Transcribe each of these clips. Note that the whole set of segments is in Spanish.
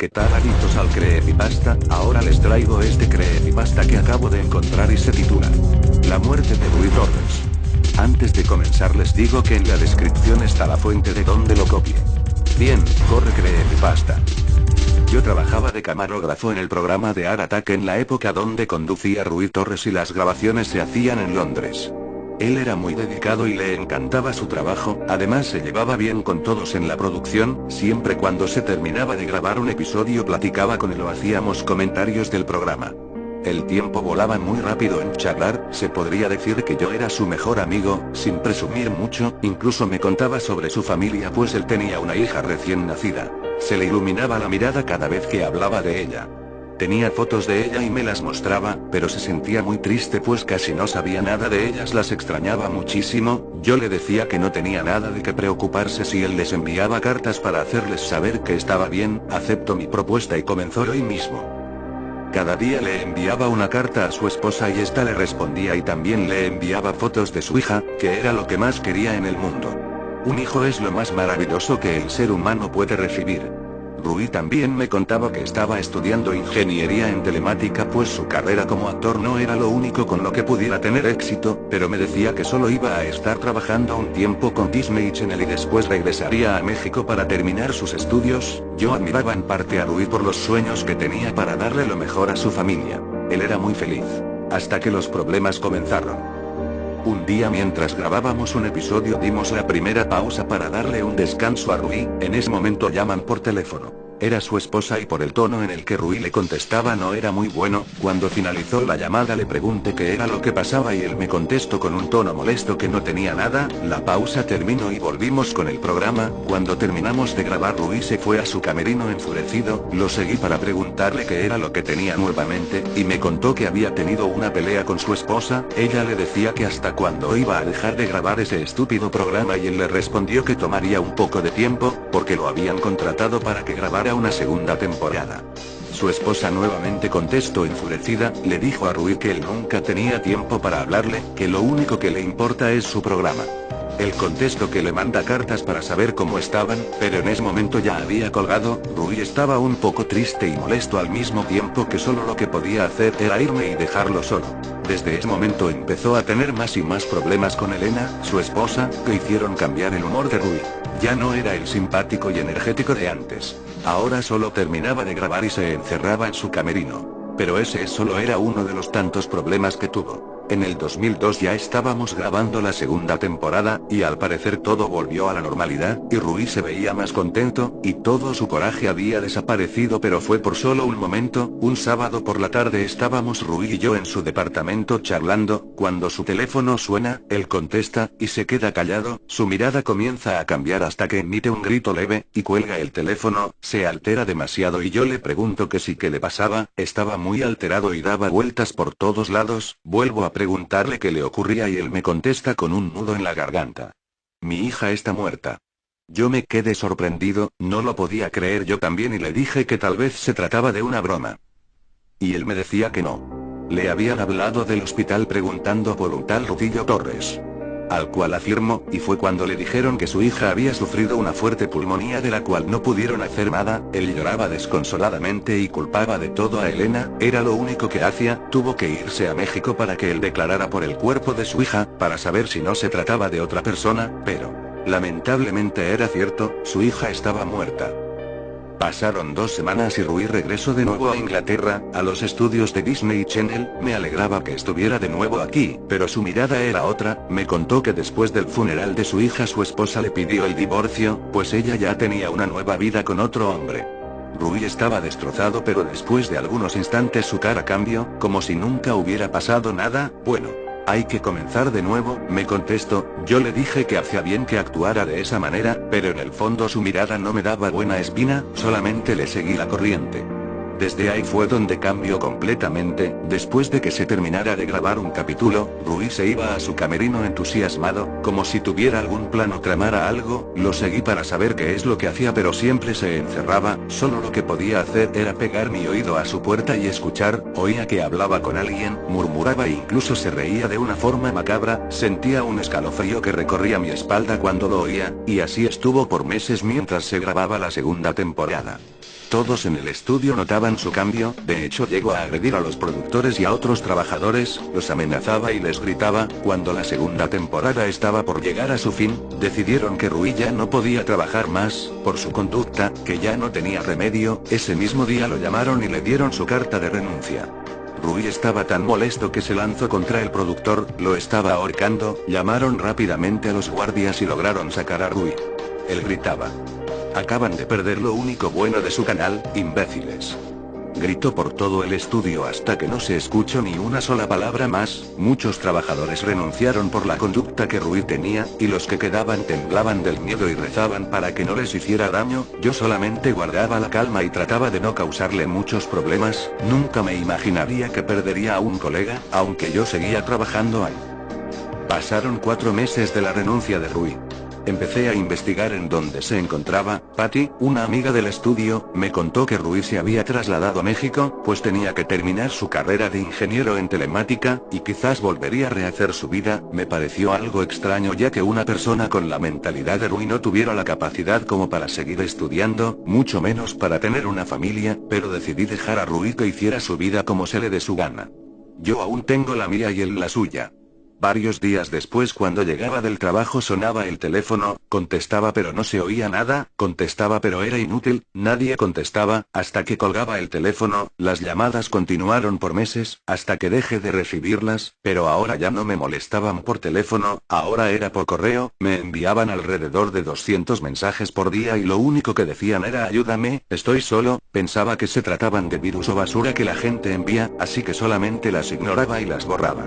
¿Qué tal, adictos al creepypasta? Ahora les traigo este creepypasta que acabo de encontrar y se titula La muerte de Rui Torres. Antes de comenzar les digo que en la descripción está la fuente de donde lo copié. Bien, corre creepypasta. Yo trabajaba de camarógrafo en el programa de Art Attack en la época donde conducía Rui Torres y las grabaciones se hacían en Londres. Él era muy dedicado y le encantaba su trabajo, además se llevaba bien con todos en la producción, siempre cuando se terminaba de grabar un episodio platicaba con él o hacíamos comentarios del programa. El tiempo volaba muy rápido en charlar, se podría decir que yo era su mejor amigo, sin presumir mucho, incluso me contaba sobre su familia pues él tenía una hija recién nacida. Se le iluminaba la mirada cada vez que hablaba de ella. Tenía fotos de ella y me las mostraba, pero se sentía muy triste pues casi no sabía nada de ellas, las extrañaba muchísimo. Yo le decía que no tenía nada de qué preocuparse si él les enviaba cartas para hacerles saber que estaba bien. Aceptó mi propuesta y comenzó hoy mismo. Cada día le enviaba una carta a su esposa y esta le respondía y también le enviaba fotos de su hija, que era lo que más quería en el mundo. Un hijo es lo más maravilloso que el ser humano puede recibir. Rui también me contaba que estaba estudiando ingeniería en telemática pues su carrera como actor no era lo único con lo que pudiera tener éxito, pero me decía que solo iba a estar trabajando un tiempo con Disney Channel y después regresaría a México para terminar sus estudios. Yo admiraba en parte a Rui por los sueños que tenía para darle lo mejor a su familia. Él era muy feliz. Hasta que los problemas comenzaron. Un día mientras grabábamos un episodio dimos la primera pausa para darle un descanso a Rui, en ese momento llaman por teléfono. Era su esposa y por el tono en el que Rui le contestaba no era muy bueno. Cuando finalizó la llamada le pregunté qué era lo que pasaba y él me contestó con un tono molesto que no tenía nada. La pausa terminó y volvimos con el programa. Cuando terminamos de grabar Rui se fue a su camerino enfurecido, lo seguí para preguntarle qué era lo que tenía nuevamente, y me contó que había tenido una pelea con su esposa. Ella le decía que hasta cuándo iba a dejar de grabar ese estúpido programa y él le respondió que tomaría un poco de tiempo, porque lo habían contratado para que grabara una segunda temporada. Su esposa nuevamente contestó enfurecida, le dijo a Rui que él nunca tenía tiempo para hablarle, que lo único que le importa es su programa. Él contestó que le manda cartas para saber cómo estaban, pero en ese momento ya había colgado. Rui estaba un poco triste y molesto al mismo tiempo que solo lo que podía hacer era irme y dejarlo solo. Desde ese momento empezó a tener más y más problemas con Elena, su esposa, que hicieron cambiar el humor de Rui. Ya no era el simpático y energético de antes. Ahora solo terminaba de grabar y se encerraba en su camerino. Pero ese solo era uno de los tantos problemas que tuvo. En el 2002 ya estábamos grabando la segunda temporada, y al parecer todo volvió a la normalidad, y Rui se veía más contento, y todo su coraje había desaparecido, pero fue por solo un momento. Un sábado por la tarde estábamos Rui y yo en su departamento charlando, cuando su teléfono suena, él contesta, y se queda callado, su mirada comienza a cambiar hasta que emite un grito leve, y cuelga el teléfono, se altera demasiado y yo le pregunto que sí que le pasaba, estaba muy alterado y daba vueltas por todos lados. Vuelvo a preguntarle qué le ocurría y él me contesta con un nudo en la garganta. Mi hija está muerta. Yo me quedé sorprendido, no lo podía creer yo también y le dije que tal vez se trataba de una broma. Y él me decía que no. Le habían hablado del hospital preguntando por un tal Rutillo Torres. Al cual afirmó, y fue cuando le dijeron que su hija había sufrido una fuerte pulmonía de la cual no pudieron hacer nada. Él lloraba desconsoladamente y culpaba de todo a Elena, era lo único que hacía. Tuvo que irse a México para que él declarara por el cuerpo de su hija, para saber si no se trataba de otra persona, pero, lamentablemente era cierto, su hija estaba muerta. Pasaron 2 semanas y Rui regresó de nuevo a Inglaterra, a los estudios de Disney Channel. Me alegraba que estuviera de nuevo aquí, pero su mirada era otra. Me contó que después del funeral de su hija su esposa le pidió el divorcio, pues ella ya tenía una nueva vida con otro hombre. Rui estaba destrozado pero después de algunos instantes su cara cambió, como si nunca hubiera pasado nada. Bueno, hay que comenzar de nuevo, me contestó. Yo le dije que hacía bien que actuara de esa manera, pero en el fondo su mirada no me daba buena espina, solamente le seguí la corriente. Desde ahí fue donde cambió completamente. Después de que se terminara de grabar un capítulo, Rui se iba a su camerino entusiasmado, como si tuviera algún plan o tramara algo. Lo seguí para saber qué es lo que hacía pero siempre se encerraba. Solo lo que podía hacer era pegar mi oído a su puerta y escuchar. Oía que hablaba con alguien, murmuraba e incluso se reía de una forma macabra. Sentía un escalofrío que recorría mi espalda cuando lo oía, y así estuvo por meses mientras se grababa la segunda temporada. Todos en el estudio notaban su cambio, de hecho llegó a agredir a los productores y a otros trabajadores, los amenazaba y les gritaba. Cuando la segunda temporada estaba por llegar a su fin, decidieron que Rui ya no podía trabajar más, por su conducta, que ya no tenía remedio. Ese mismo día lo llamaron y le dieron su carta de renuncia. Rui estaba tan molesto que se lanzó contra el productor, lo estaba ahorcando. Llamaron rápidamente a los guardias y lograron sacar a Rui. Él gritaba: "Acaban de perder lo único bueno de su canal, imbéciles". Gritó por todo el estudio hasta que no se escuchó ni una sola palabra más. Muchos trabajadores renunciaron por la conducta que Rui tenía, y los que quedaban temblaban del miedo y rezaban para que no les hiciera daño. Yo solamente guardaba la calma y trataba de no causarle muchos problemas. Nunca me imaginaría que perdería a un colega, aunque yo seguía trabajando ahí. Pasaron 4 meses de la renuncia de Rui. Empecé a investigar en dónde se encontraba. Patty, una amiga del estudio, me contó que Rui se había trasladado a México, pues tenía que terminar su carrera de ingeniero en telemática, y quizás volvería a rehacer su vida. Me pareció algo extraño ya que una persona con la mentalidad de Rui no tuviera la capacidad como para seguir estudiando, mucho menos para tener una familia, pero decidí dejar a Rui que hiciera su vida como se le dé su gana. Yo aún tengo la mía y él la suya. Varios días después, cuando llegaba del trabajo, sonaba el teléfono, contestaba pero no se oía nada, contestaba pero era inútil, nadie contestaba. Hasta que colgaba el teléfono, las llamadas continuaron por meses, hasta que dejé de recibirlas, pero ahora ya no me molestaban por teléfono, ahora era por correo. Me enviaban alrededor de 200 mensajes por día y lo único que decían era: "Ayúdame, estoy solo". Pensaba que se trataban de virus o basura que la gente envía, así que solamente las ignoraba y las borraba.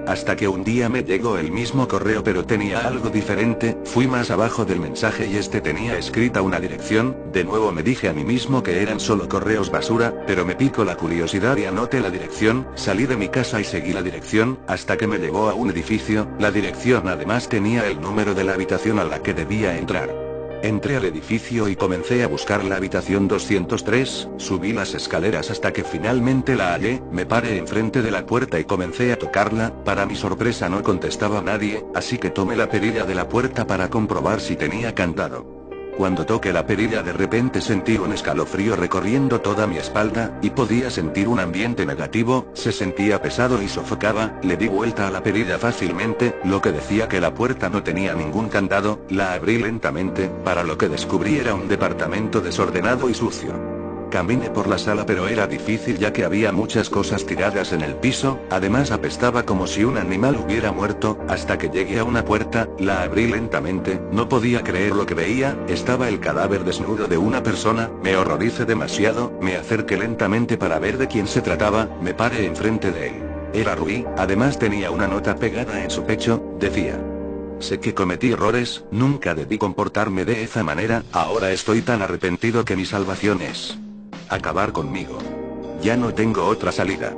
Hasta que un día me llegó el mismo correo pero tenía algo diferente. Fui más abajo del mensaje y este tenía escrita una dirección. De nuevo me dije a mí mismo que eran solo correos basura, pero me picó la curiosidad y anoté la dirección. Salí de mi casa y seguí la dirección, hasta que me llevó a un edificio. La dirección además tenía el número de la habitación a la que debía entrar. Entré al edificio y comencé a buscar la habitación 203, subí las escaleras hasta que finalmente la hallé. Me paré enfrente de la puerta y comencé a tocarla. Para mi sorpresa no contestaba nadie, así que tomé la perilla de la puerta para comprobar si tenía candado. Cuando toqué la perilla de repente sentí un escalofrío recorriendo toda mi espalda, y podía sentir un ambiente negativo. Se sentía pesado y sofocaba. Le di vuelta a la perilla fácilmente, lo que decía que la puerta no tenía ningún candado. La abrí lentamente, para lo que descubrí era un departamento desordenado y sucio. Caminé por la sala pero era difícil ya que había muchas cosas tiradas en el piso, además apestaba como si un animal hubiera muerto, hasta que llegué a una puerta. La abrí lentamente, no podía creer lo que veía. Estaba el cadáver desnudo de una persona. Me horroricé demasiado, me acerqué lentamente para ver de quién se trataba. Me paré enfrente de él. Era Rui, además tenía una nota pegada en su pecho, decía: "Sé que cometí errores, nunca debí comportarme de esa manera, ahora estoy tan arrepentido que mi salvación es acabar conmigo. Ya no tengo otra salida".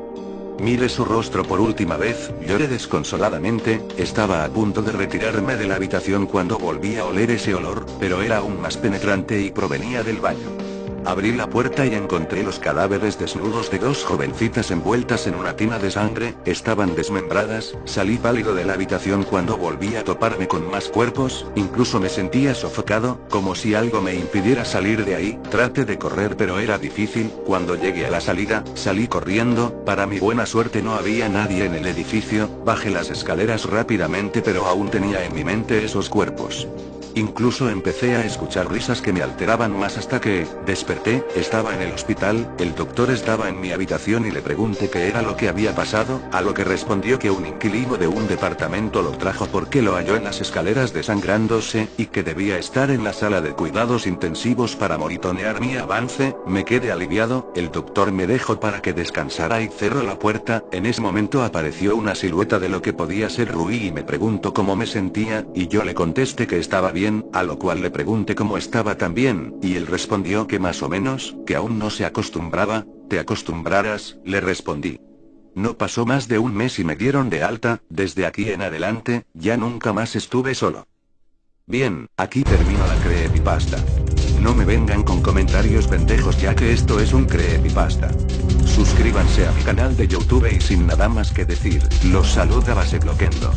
Miré su rostro por última vez, lloré desconsoladamente. Estaba a punto de retirarme de la habitación cuando volví a oler ese olor, pero era aún más penetrante y provenía del baño. Abrí la puerta y encontré los cadáveres desnudos de 2 jovencitas envueltas en una tina de sangre. Estaban desmembradas. Salí pálido de la habitación cuando volví a toparme con más cuerpos. Incluso me sentía sofocado, como si algo me impidiera salir de ahí. Traté de correr pero era difícil. Cuando llegué a la salida, salí corriendo. Para mi buena suerte no había nadie en el edificio. Bajé las escaleras rápidamente pero aún tenía en mi mente esos cuerpos. Incluso empecé a escuchar risas que me alteraban más hasta que desperté. Estaba en el hospital, el doctor estaba en mi habitación y le pregunté qué era lo que había pasado, a lo que respondió que un inquilino de un departamento lo trajo porque lo halló en las escaleras desangrándose, y que debía estar en la sala de cuidados intensivos para monitorear mi avance. Me quedé aliviado. El doctor me dejó para que descansara y cerró la puerta. En ese momento apareció una silueta de lo que podía ser Rui y me preguntó cómo me sentía, y yo le contesté que estaba bien, a lo cual le pregunté cómo estaba también, y él respondió que más o menos, que aún no se acostumbraba. "Te acostumbrarás", le respondí. No pasó más de un mes y me dieron de alta. Desde aquí en adelante, ya nunca más estuve solo. Bien, aquí termino la creepypasta. No me vengan con comentarios pendejos ya que esto es un creepypasta. Suscríbanse a mi canal de YouTube y sin nada más que decir, los saluda Basecloquendo.